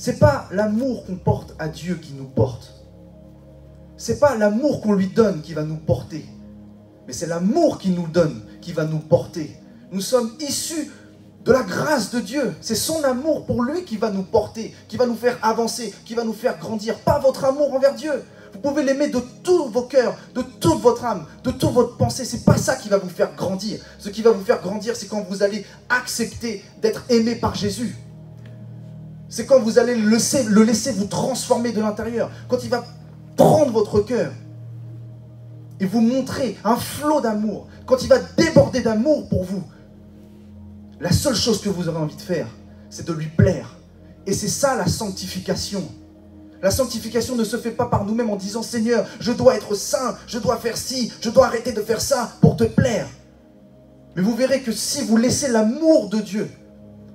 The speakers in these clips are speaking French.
C'est pas l'amour qu'on porte à Dieu qui nous porte. C'est pas l'amour qu'on lui donne qui va nous porter. Mais c'est l'amour qu'il nous donne qui va nous porter. Nous sommes issus de la grâce de Dieu. C'est son amour pour lui qui va nous porter, qui va nous faire avancer, qui va nous faire grandir. Pas votre amour envers Dieu. Vous pouvez l'aimer de tous vos cœurs, de toute votre âme, de toute votre pensée. C'est pas ça qui va vous faire grandir. Ce qui va vous faire grandir, c'est quand vous allez accepter d'être aimé par Jésus. C'est quand vous allez le laisser vous transformer de l'intérieur. Quand il va prendre votre cœur et vous montrer un flot d'amour. Quand il va déborder d'amour pour vous. La seule chose que vous aurez envie de faire, c'est de lui plaire. Et c'est ça la sanctification. La sanctification ne se fait pas par nous-mêmes en disant « Seigneur, je dois être saint, je dois faire ci, je dois arrêter de faire ça pour te plaire. » Mais vous verrez que si vous laissez l'amour de Dieu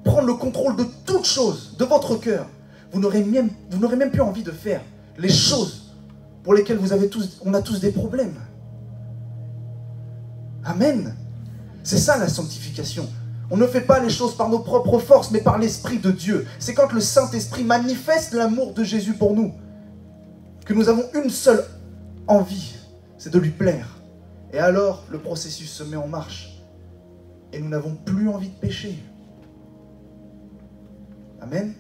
prendre le contrôle de toutes choses, de votre cœur, vous n'aurez même plus envie de faire les choses pour lesquelles on a tous des problèmes. Amen. C'est ça la sanctification. On ne fait pas les choses par nos propres forces, mais par l'Esprit de Dieu. C'est quand le Saint-Esprit manifeste l'amour de Jésus pour nous, que nous avons une seule envie, c'est de lui plaire. Et alors, le processus se met en marche. Et nous n'avons plus envie de pécher. Amen.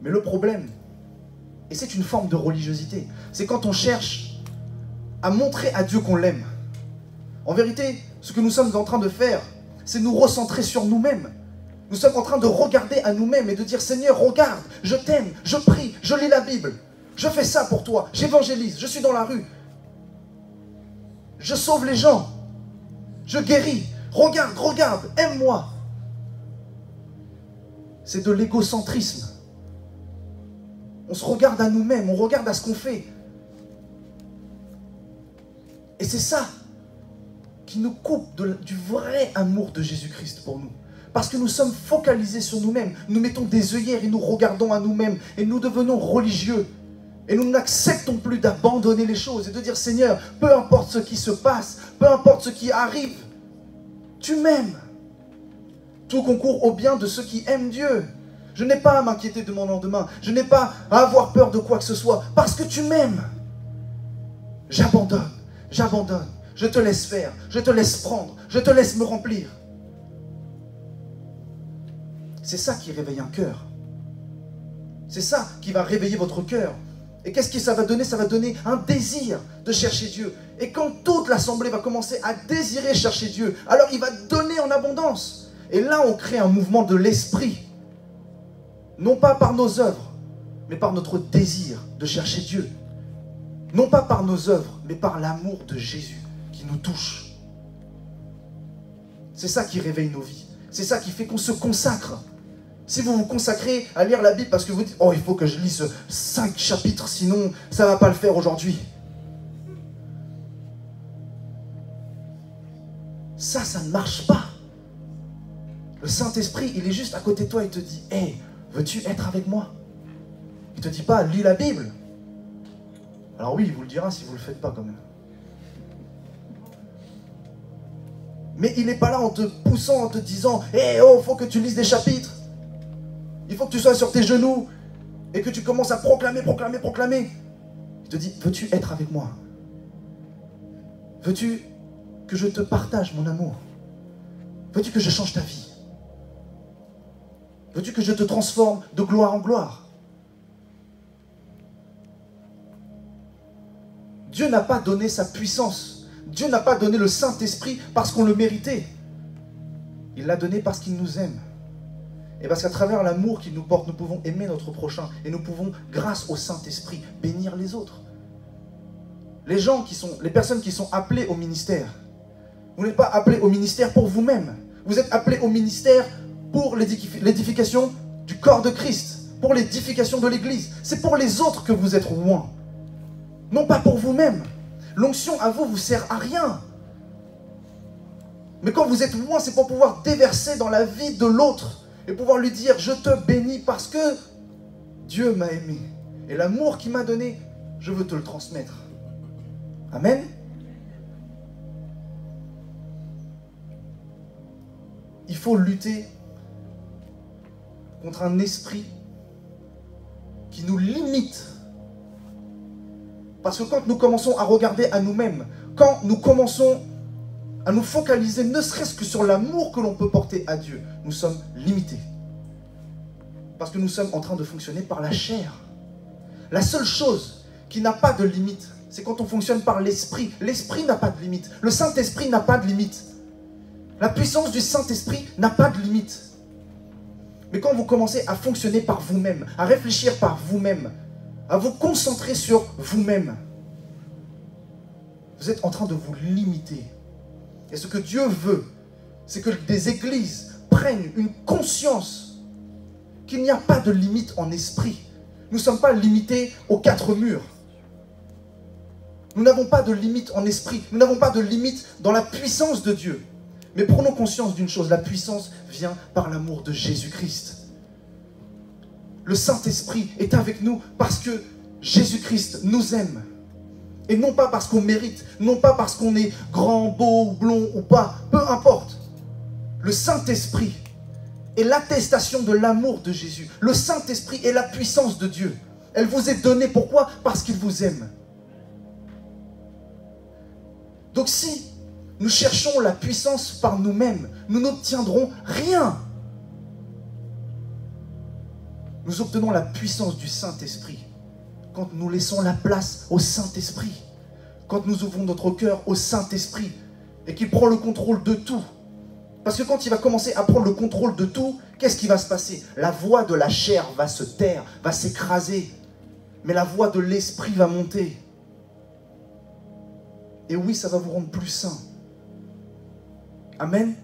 Mais le problème, et c'est une forme de religiosité, c'est quand on cherche à montrer à Dieu qu'on l'aime. En vérité, ce que nous sommes en train de faire, c'est nous recentrer sur nous-mêmes. Nous sommes en train de regarder à nous-mêmes et de dire « Seigneur, regarde, je t'aime, je prie, je lis la Bible, je fais ça pour toi, j'évangélise, je suis dans la rue, je sauve les gens, je guéris, regarde, regarde, aime-moi. » C'est de l'égocentrisme. On se regarde à nous-mêmes, on regarde à ce qu'on fait. Et c'est ça qui nous coupe du vrai amour de Jésus-Christ pour nous. Parce que nous sommes focalisés sur nous-mêmes. Nous mettons des œillères et nous regardons à nous-mêmes. Et nous devenons religieux. Et nous n'acceptons plus d'abandonner les choses et de dire « Seigneur, peu importe ce qui se passe, peu importe ce qui arrive, tu m'aimes. Tout concourt au bien de ceux qui aiment Dieu. Je n'ai pas à m'inquiéter de mon lendemain. Je n'ai pas à avoir peur de quoi que ce soit. Parce que tu m'aimes. J'abandonne, j'abandonne. Je te laisse faire, je te laisse prendre, je te laisse me remplir. » C'est ça qui réveille un cœur. C'est ça qui va réveiller votre cœur. Et qu'est-ce que ça va donner? Ça va donner un désir de chercher Dieu. Et quand toute l'assemblée va commencer à désirer chercher Dieu, alors il va donner en abondance. Et là, on crée un mouvement de l'esprit. Non pas par nos œuvres, mais par notre désir de chercher Dieu. Non pas par nos œuvres, mais par l'amour de Jésus qui nous touche. C'est ça qui réveille nos vies. C'est ça qui fait qu'on se consacre. Si vous vous consacrez à lire la Bible parce que vous dites « Oh, il faut que je lise 5 chapitres, sinon ça ne va pas le faire aujourd'hui. » Ça ne marche pas. Le Saint-Esprit, il est juste à côté de toi et te dit « Hey, veux-tu être avec moi ?» Il ne te dit pas « Lis la Bible ». Alors oui, il vous le dira si vous ne le faites pas quand même. Mais il n'est pas là en te poussant, en te disant « Hey, oh, il faut que tu lises des chapitres. Il faut que tu sois sur tes genoux et que tu commences à proclamer, proclamer, proclamer. » Il te dit « Veux-tu être avec moi? Veux-tu que je te partage mon amour? Veux-tu que je change ta vie? Veux-tu que je te transforme de gloire en gloire? » Dieu n'a pas donné sa puissance. Dieu n'a pas donné le Saint-Esprit parce qu'on le méritait. Il l'a donné parce qu'il nous aime. Et parce qu'à travers l'amour qu'il nous porte, nous pouvons aimer notre prochain. Et nous pouvons, grâce au Saint-Esprit, bénir les autres. Les personnes qui sont appelées au ministère, vous n'êtes pas appelés au ministère pour vous-même. Vous êtes appelés au ministère pour l'édification du corps de Christ, pour l'édification de l'Église. C'est pour les autres que vous êtes oints. Non pas pour vous-même. L'onction à vous sert à rien. Mais quand vous êtes oint, c'est pour pouvoir déverser dans la vie de l'autre et pouvoir lui dire « Je te bénis parce que Dieu m'a aimé. Et l'amour qu'il m'a donné, je veux te le transmettre. » Amen. Il faut lutter contre un esprit qui nous limite. Parce que quand nous commençons à regarder à nous-mêmes, quand nous commençons à nous focaliser ne serait-ce que sur l'amour que l'on peut porter à Dieu, nous sommes limités. Parce que nous sommes en train de fonctionner par la chair. La seule chose qui n'a pas de limite, c'est quand on fonctionne par l'esprit. L'esprit n'a pas de limite. Le Saint-Esprit n'a pas de limite. La puissance du Saint-Esprit n'a pas de limite. Mais quand vous commencez à fonctionner par vous-même, à réfléchir par vous-même, à vous concentrer sur vous-même, vous êtes en train de vous limiter. Et ce que Dieu veut, c'est que des églises prennent une conscience qu'il n'y a pas de limite en esprit. Nous ne sommes pas limités aux quatre murs. Nous n'avons pas de limite en esprit. Nous n'avons pas de limite dans la puissance de Dieu. Mais prenons conscience d'une chose, la puissance vient par l'amour de Jésus-Christ. Le Saint-Esprit est avec nous parce que Jésus-Christ nous aime. Et non pas parce qu'on mérite, non pas parce qu'on est grand, beau, blond ou pas, peu importe. Le Saint-Esprit est l'attestation de l'amour de Jésus. Le Saint-Esprit est la puissance de Dieu. Elle vous est donnée, pourquoi? Parce qu'il vous aime. Donc si nous cherchons la puissance par nous-mêmes, nous n'obtiendrons rien. Nous obtenons la puissance du Saint-Esprit quand nous laissons la place au Saint-Esprit, quand nous ouvrons notre cœur au Saint-Esprit et qu'il prend le contrôle de tout. Parce que quand il va commencer à prendre le contrôle de tout, qu'est-ce qui va se passer? La voix de la chair va se taire, va s'écraser, mais la voix de l'Esprit va monter. Et oui, ça va vous rendre plus saint. Amen.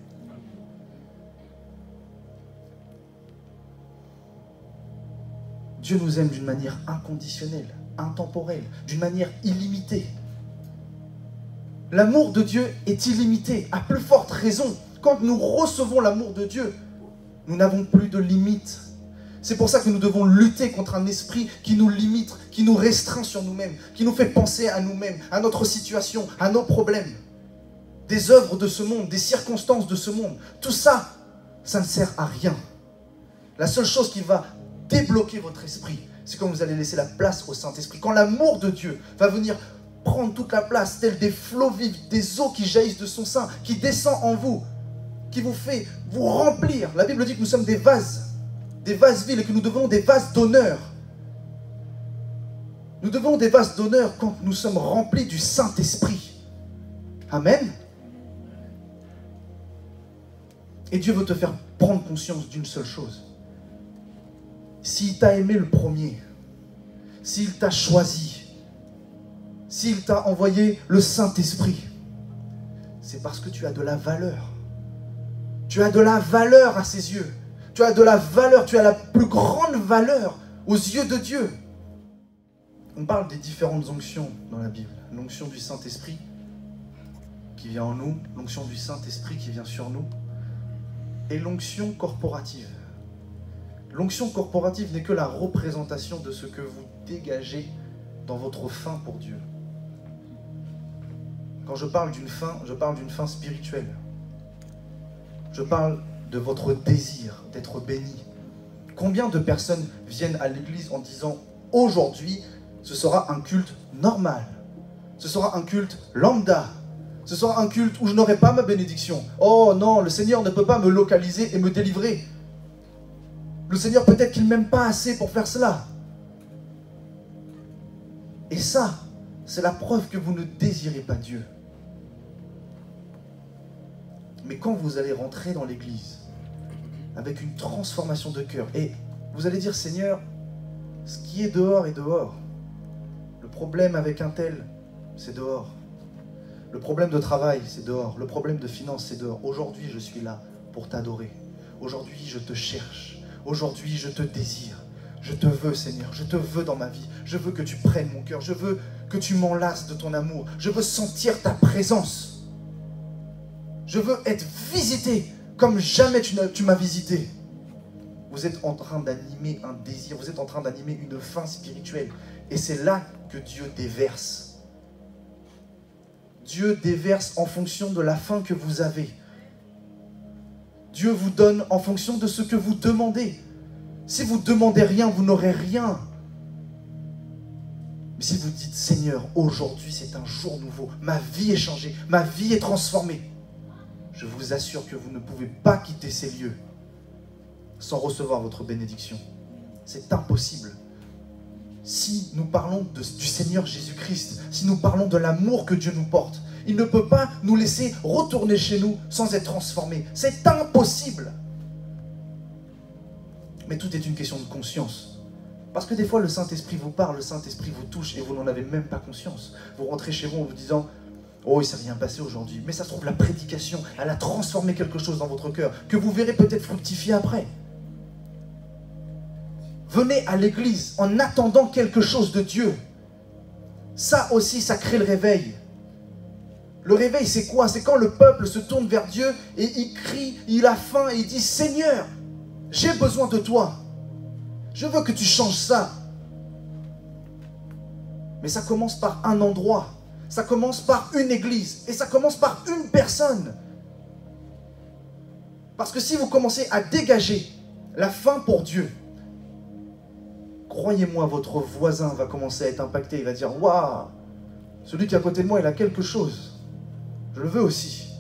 Dieu nous aime d'une manière inconditionnelle, intemporelle, d'une manière illimitée. L'amour de Dieu est illimité, à plus forte raison. Quand nous recevons l'amour de Dieu, nous n'avons plus de limites. C'est pour ça que nous devons lutter contre un esprit qui nous limite, qui nous restreint sur nous-mêmes, qui nous fait penser à nous-mêmes, à notre situation, à nos problèmes. Des œuvres de ce monde, des circonstances de ce monde. Tout ça, ça ne sert à rien. La seule chose qui va débloquer votre esprit, c'est quand vous allez laisser la place au Saint-Esprit. Quand l'amour de Dieu va venir prendre toute la place, tel des flots vifs, des eaux qui jaillissent de son sein, qui descend en vous, qui vous fait vous remplir. La Bible dit que nous sommes des vases vides et que nous devenons des vases d'honneur. Nous devenons des vases d'honneur quand nous sommes remplis du Saint-Esprit. Amen. Et Dieu veut te faire prendre conscience d'une seule chose. S'il t'a aimé le premier, s'il t'a choisi, s'il t'a envoyé le Saint-Esprit, c'est parce que tu as de la valeur. Tu as de la valeur à ses yeux. Tu as de la valeur, tu as la plus grande valeur aux yeux de Dieu. On parle des différentes onctions dans la Bible. L'onction du Saint-Esprit qui vient en nous, l'onction du Saint-Esprit qui vient sur nous, et l'onction corporative. L'onction corporative n'est que la représentation de ce que vous dégagez dans votre faim pour Dieu. Quand je parle d'une faim spirituelle. Je parle de votre désir d'être béni. Combien de personnes viennent à l'église en disant « Aujourd'hui, ce sera un culte normal. Ce sera un culte lambda. Ce sera un culte où je n'aurai pas ma bénédiction. Oh non, le Seigneur ne peut pas me localiser et me délivrer. Le Seigneur, peut-être qu'il ne m'aime pas assez pour faire cela. » Et ça, c'est la preuve que vous ne désirez pas Dieu. Mais quand vous allez rentrer dans l'église, avec une transformation de cœur, et vous allez dire, Seigneur, ce qui est dehors est dehors. Le problème avec un tel, c'est dehors. Le problème de travail, c'est dehors. Le problème de finance, c'est dehors. Aujourd'hui, je suis là pour t'adorer. Aujourd'hui, je te cherche. Aujourd'hui, je te désire. Je te veux, Seigneur. Je te veux dans ma vie. Je veux que tu prennes mon cœur. Je veux que tu m'enlaces de ton amour. Je veux sentir ta présence. Je veux être visité comme jamais tu m'as visité. Vous êtes en train d'animer un désir. Vous êtes en train d'animer une faim spirituelle. Et c'est là que Dieu déverse. Dieu déverse en fonction de la faim que vous avez. Dieu vous donne en fonction de ce que vous demandez. Si vous ne demandez rien, vous n'aurez rien. Mais si vous dites, Seigneur, aujourd'hui c'est un jour nouveau, ma vie est changée, ma vie est transformée, je vous assure que vous ne pouvez pas quitter ces lieux sans recevoir votre bénédiction. C'est impossible. Si nous parlons du Seigneur Jésus-Christ, si nous parlons de l'amour que Dieu nous porte, il ne peut pas nous laisser retourner chez nous sans être transformés. C'est impossible. Mais tout est une question de conscience. Parce que des fois, le Saint-Esprit vous parle, le Saint-Esprit vous touche et vous n'en avez même pas conscience. Vous rentrez chez vous en vous disant « Oh, il ne s'est rien passé aujourd'hui. » Mais ça se trouve, la prédication, elle a transformé quelque chose dans votre cœur que vous verrez peut-être fructifier après. Venez à l'église en attendant quelque chose de Dieu. Ça aussi, ça crée le réveil. Le réveil, c'est quoi? C'est quand le peuple se tourne vers Dieu et il crie, il a faim et il dit « Seigneur, j'ai besoin de toi. Je veux que tu changes ça. » Mais ça commence par un endroit. Ça commence par une église. Et ça commence par une personne. Parce que si vous commencez à dégager la faim pour Dieu, croyez-moi, votre voisin va commencer à être impacté. Il va dire « Waouh, celui qui est à côté de moi, il a quelque chose. Je le veux aussi. »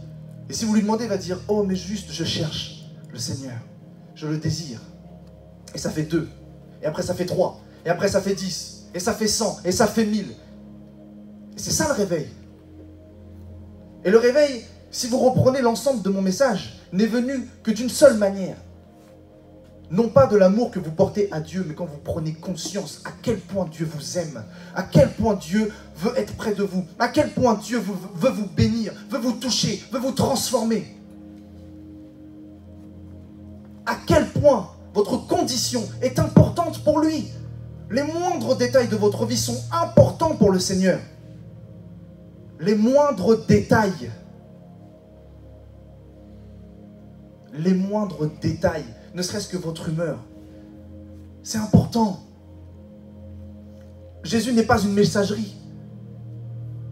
Et si vous lui demandez, il va dire « Oh, mais juste, je cherche le Seigneur. Je le désire. » Et ça fait 2. Et après, ça fait 3. Et après, ça fait 10. Et ça fait 100. Et ça fait 1000. Et c'est ça le réveil. Et le réveil, si vous reprenez l'ensemble de mon message, n'est venu que d'une seule manière. Non pas de l'amour que vous portez à Dieu, mais quand vous prenez conscience à quel point Dieu vous aime, à quel point Dieu veut être près de vous, à quel point Dieu veut vous bénir, veut vous toucher, veut vous transformer. À quel point votre condition est importante pour lui. Les moindres détails de votre vie sont importants pour le Seigneur. Les moindres détails. Les moindres détails. Ne serait-ce que votre humeur. C'est important. Jésus n'est pas une messagerie.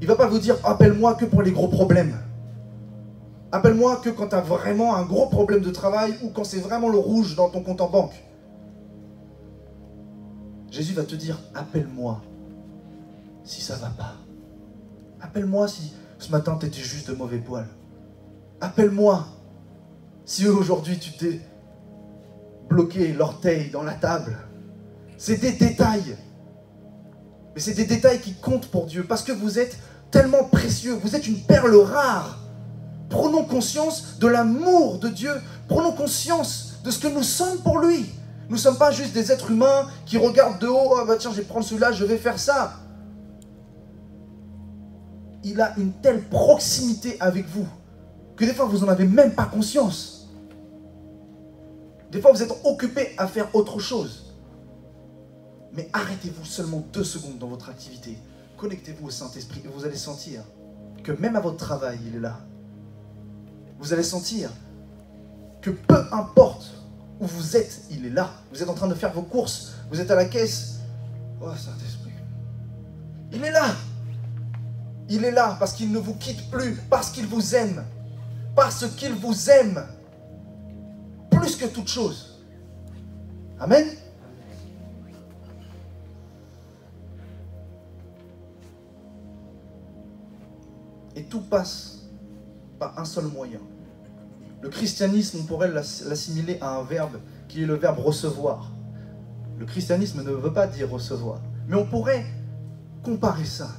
Il ne va pas vous dire « Appelle-moi que pour les gros problèmes. Appelle-moi que quand tu as vraiment un gros problème de travail ou quand c'est vraiment le rouge dans ton compte en banque. » Jésus va te dire « Appelle-moi si ça ne va pas. Appelle-moi si ce matin tu étais juste de mauvais poil. Appelle-moi si aujourd'hui tu t'es bloqué l'orteil dans la table. » C'est des détails. Mais c'est des détails qui comptent pour Dieu parce que vous êtes tellement précieux. Vous êtes une perle rare. Prenons conscience de l'amour de Dieu. Prenons conscience de ce que nous sommes pour lui. Nous ne sommes pas juste des êtres humains qui regardent de haut. « Ah bah tiens, je vais prendre celui-là, je vais faire ça. » Il a une telle proximité avec vous que des fois, vous n'en avez même pas conscience. Des fois, vous êtes occupé à faire autre chose. Mais arrêtez-vous seulement 2 secondes dans votre activité. Connectez-vous au Saint-Esprit et vous allez sentir que même à votre travail, il est là. Vous allez sentir que peu importe où vous êtes, il est là. Vous êtes en train de faire vos courses, vous êtes à la caisse. Oh, Saint-Esprit. Il est là. Il est là parce qu'il ne vous quitte plus, parce qu'il vous aime. Parce qu'il vous aime. Plus que toute chose. Amen. Et tout passe par un seul moyen. Le christianisme, on pourrait l'assimiler à un verbe qui est le verbe recevoir. Le christianisme ne veut pas dire recevoir. Mais on pourrait comparer ça.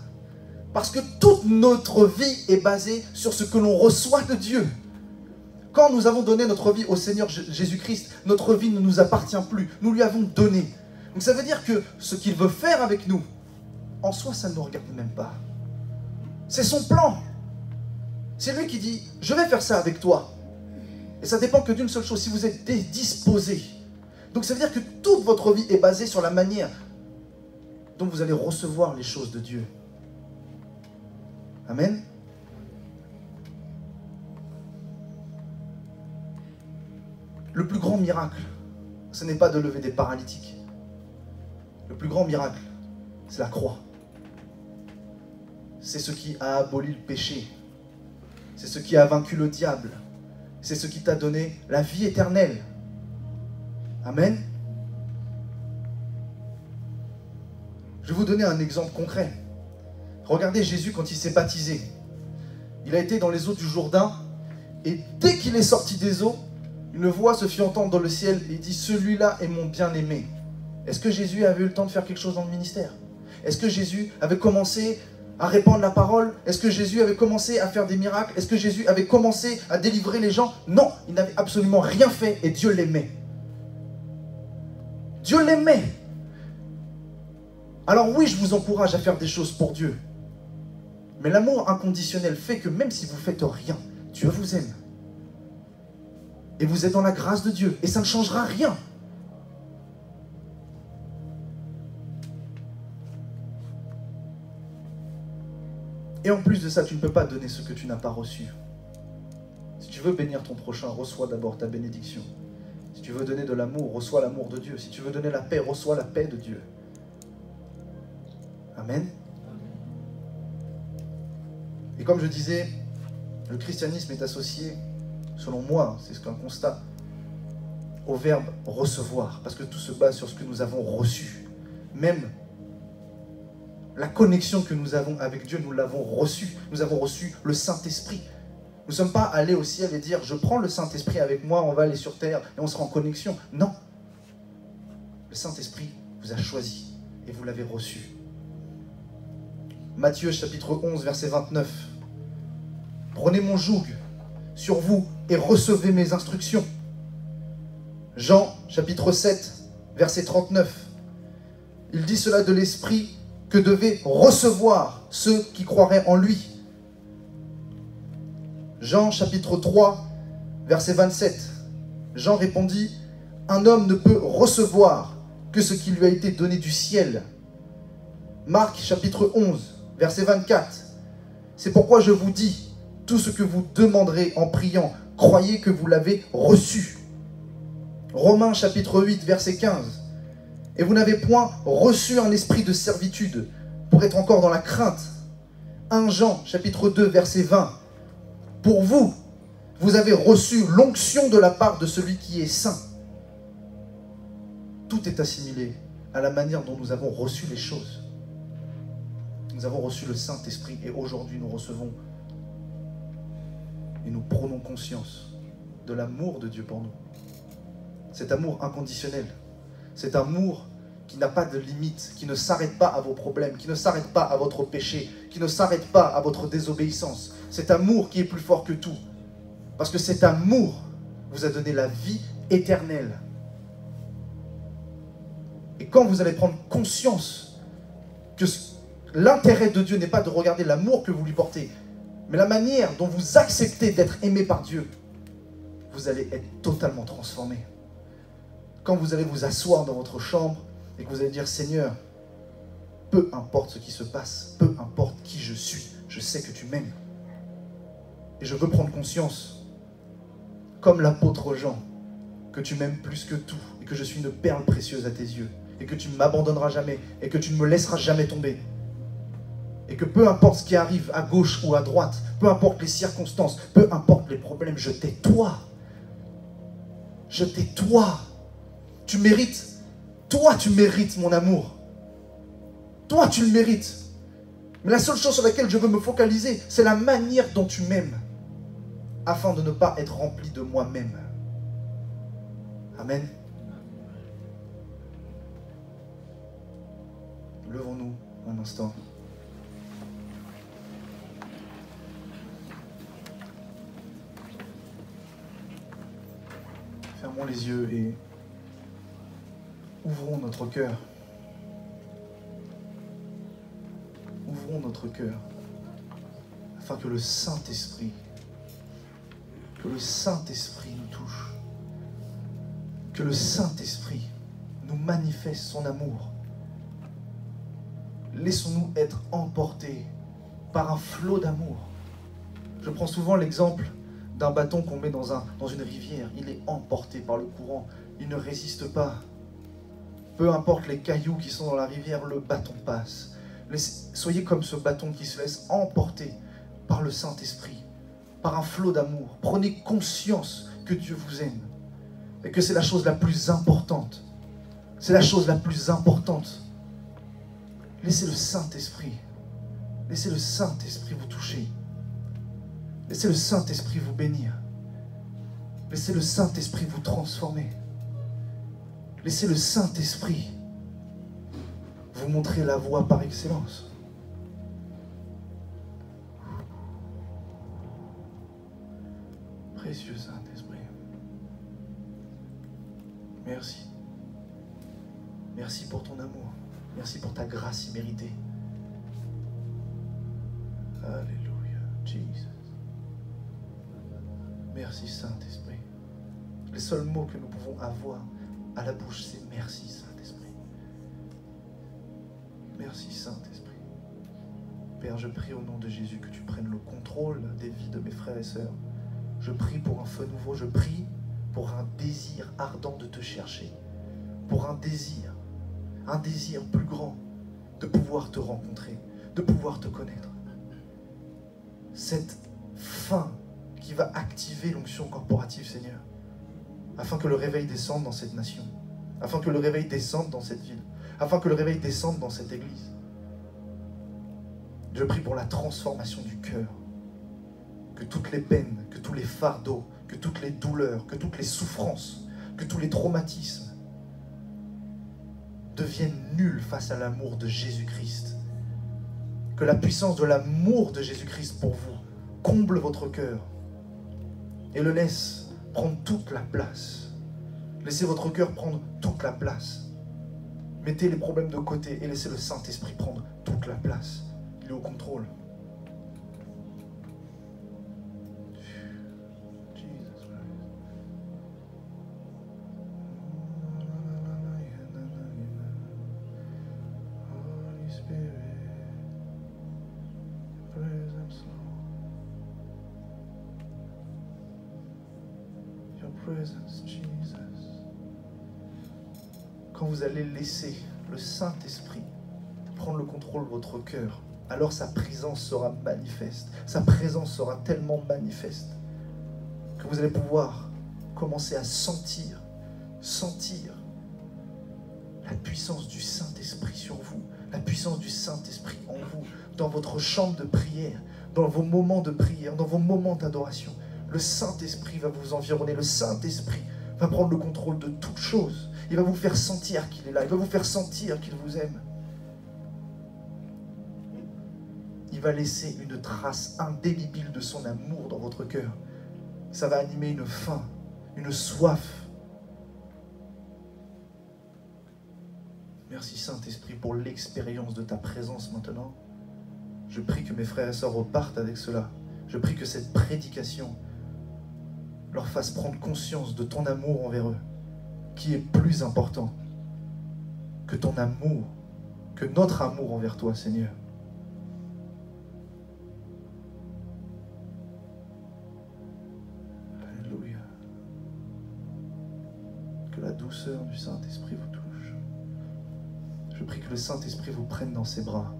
Parce que toute notre vie est basée sur ce que l'on reçoit de Dieu. Quand nous avons donné notre vie au Seigneur Jésus-Christ, notre vie ne nous appartient plus. Nous lui avons donné. Donc ça veut dire que ce qu'il veut faire avec nous, en soi, ça ne nous regarde même pas. C'est son plan. C'est lui qui dit, je vais faire ça avec toi. Et ça dépend que d'une seule chose, si vous êtes disposé. Donc ça veut dire que toute votre vie est basée sur la manière dont vous allez recevoir les choses de Dieu. Amen. Le plus grand miracle, ce n'est pas de lever des paralytiques. Le plus grand miracle, c'est la croix. C'est ce qui a aboli le péché. C'est ce qui a vaincu le diable. C'est ce qui t'a donné la vie éternelle. Amen. Je vais vous donner un exemple concret. Regardez Jésus quand il s'est baptisé. Il a été dans les eaux du Jourdain et dès qu'il est sorti des eaux, une voix se fit entendre dans le ciel et dit « Celui-là est mon bien-aimé ». Est-ce que Jésus avait eu le temps de faire quelque chose dans le ministère? Est-ce que Jésus avait commencé à répandre la parole? Est-ce que Jésus avait commencé à faire des miracles? Est-ce que Jésus avait commencé à délivrer les gens? Non, il n'avait absolument rien fait et Dieu l'aimait. Dieu l'aimait. Alors oui, je vous encourage à faire des choses pour Dieu. Mais l'amour inconditionnel fait que même si vous ne faites rien, Dieu vous aime. Et vous êtes dans la grâce de Dieu. Et ça ne changera rien. Et en plus de ça, tu ne peux pas donner ce que tu n'as pas reçu. Si tu veux bénir ton prochain, reçois d'abord ta bénédiction. Si tu veux donner de l'amour, reçois l'amour de Dieu. Si tu veux donner la paix, reçois la paix de Dieu. Amen. Et comme je disais, le christianisme est associé, selon moi, c'est ce qu'un constat, au verbe recevoir. Parce que tout se base sur ce que nous avons reçu. Même la connexion que nous avons avec Dieu, nous l'avons reçue. Nous avons reçu le Saint-Esprit. Nous ne sommes pas allés au ciel et dire « Je prends le Saint-Esprit avec moi, on va aller sur terre et on sera en connexion. » Non. Le Saint-Esprit vous a choisi et vous l'avez reçu. Matthieu chapitre 11, verset 29. « Prenez mon joug sur vous et recevez mes instructions. » Jean chapitre 7, verset 39. Il dit cela de l'Esprit que devaient recevoir ceux qui croiraient en lui. Jean chapitre 3, verset 27. Jean répondit, « Un homme ne peut recevoir que ce qui lui a été donné du ciel. » Marc chapitre 11, verset 24. « C'est pourquoi je vous dis, tout ce que vous demanderez en priant, croyez que vous l'avez reçu. » Romains chapitre 8, verset 15. « Et vous n'avez point reçu un esprit de servitude pour être encore dans la crainte. » 1 Jean chapitre 2, verset 20. « Pour vous, vous avez reçu l'onction de la part de celui qui est saint. » Tout est assimilé à la manière dont nous avons reçu les choses. Nous avons reçu le Saint-Esprit et aujourd'hui nous recevons et nous prenons conscience de l'amour de Dieu pour nous. Cet amour inconditionnel, cet amour qui n'a pas de limite, qui ne s'arrête pas à vos problèmes, qui ne s'arrête pas à votre péché, qui ne s'arrête pas à votre désobéissance. Cet amour qui est plus fort que tout. Parce que cet amour vous a donné la vie éternelle. Et quand vous allez prendre conscience que l'intérêt de Dieu n'est pas de regarder l'amour que vous lui portez, mais la manière dont vous acceptez d'être aimé par Dieu, vous allez être totalement transformé. Quand vous allez vous asseoir dans votre chambre et que vous allez dire « Seigneur, peu importe ce qui se passe, peu importe qui je suis, je sais que tu m'aimes. Et je veux prendre conscience, comme l'apôtre Jean, que tu m'aimes plus que tout et que je suis une perle précieuse à tes yeux et que tu ne m'abandonneras jamais et que tu ne me laisseras jamais tomber. Et que peu importe ce qui arrive à gauche ou à droite, peu importe les circonstances, peu importe les problèmes, je t'ai toi. Je t'ai toi. Tu mérites. Toi, tu mérites mon amour. Toi, tu le mérites. Mais la seule chose sur laquelle je veux me focaliser, c'est la manière dont tu m'aimes, afin de ne pas être rempli de moi-même. Amen. Levons-nous un instant. Fermons les yeux et ouvrons notre cœur. Ouvrons notre cœur afin que le Saint-Esprit nous touche. Que le Saint-Esprit nous manifeste son amour. Laissons-nous être emportés par un flot d'amour. Je prends souvent l'exemple d'un bâton qu'on met dans une rivière. Il est emporté par le courant. Il ne résiste pas. Peu importe les cailloux qui sont dans la rivière, le bâton passe. Soyez comme ce bâton qui se laisse emporter par le Saint-Esprit, par un flot d'amour. Prenez conscience que Dieu vous aime et que c'est la chose la plus importante. C'est la chose la plus importante. Laissez le Saint-Esprit. Laissez le Saint-Esprit vous toucher. Laissez le Saint-Esprit vous bénir. Laissez le Saint-Esprit vous transformer. Laissez le Saint-Esprit vous montrer la voie par excellence. Précieux Saint-Esprit. Merci. Merci pour ton amour. Merci pour ta grâce imméritée. Alléluia, Jesus. Merci Saint-Esprit. Les seuls mots que nous pouvons avoir à la bouche, c'est merci Saint-Esprit. Merci Saint-Esprit. Père, je prie au nom de Jésus que tu prennes le contrôle des vies de mes frères et sœurs. Je prie pour un feu nouveau, je prie pour un désir ardent de te chercher, pour un désir plus grand de pouvoir te rencontrer, de pouvoir te connaître. Cette faim qui va activer l'onction corporative, Seigneur, afin que le réveil descende dans cette nation, afin que le réveil descende dans cette ville, afin que le réveil descende dans cette église. Je prie pour la transformation du cœur, que toutes les peines, que tous les fardeaux, que toutes les douleurs, que toutes les souffrances, que tous les traumatismes deviennent nuls face à l'amour de Jésus-Christ. Que la puissance de l'amour de Jésus-Christ pour vous comble votre cœur et le laisse prendre toute la place. Laissez votre cœur prendre toute la place. Mettez les problèmes de côté et laissez le Saint-Esprit prendre toute la place. Il est au contrôle. Quand vous allez laisser le Saint-Esprit prendre le contrôle de votre cœur, alors sa présence sera manifeste. Sa présence sera tellement manifeste que vous allez pouvoir commencer à sentir la puissance du Saint-Esprit sur vous, la puissance du Saint-Esprit en vous, dans votre chambre de prière, dans vos moments de prière, dans vos moments d'adoration. Le Saint-Esprit va vous environner, le Saint-Esprit va prendre le contrôle de toutes choses. Il va vous faire sentir qu'il est là, il va vous faire sentir qu'il vous aime. Il va laisser une trace indélébile de son amour dans votre cœur. Ça va animer une faim, une soif. Merci Saint-Esprit pour l'expérience de ta présence maintenant. Je prie que mes frères et sœurs repartent avec cela. Je prie que cette prédication leur fasse prendre conscience de ton amour envers eux, qui est plus important que ton amour, que notre amour envers toi, Seigneur. Alléluia. Que la douceur du Saint-Esprit vous touche. Je prie que le Saint-Esprit vous prenne dans ses bras,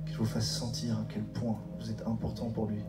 qu'il vous fasse sentir à quel point vous êtes important pour lui.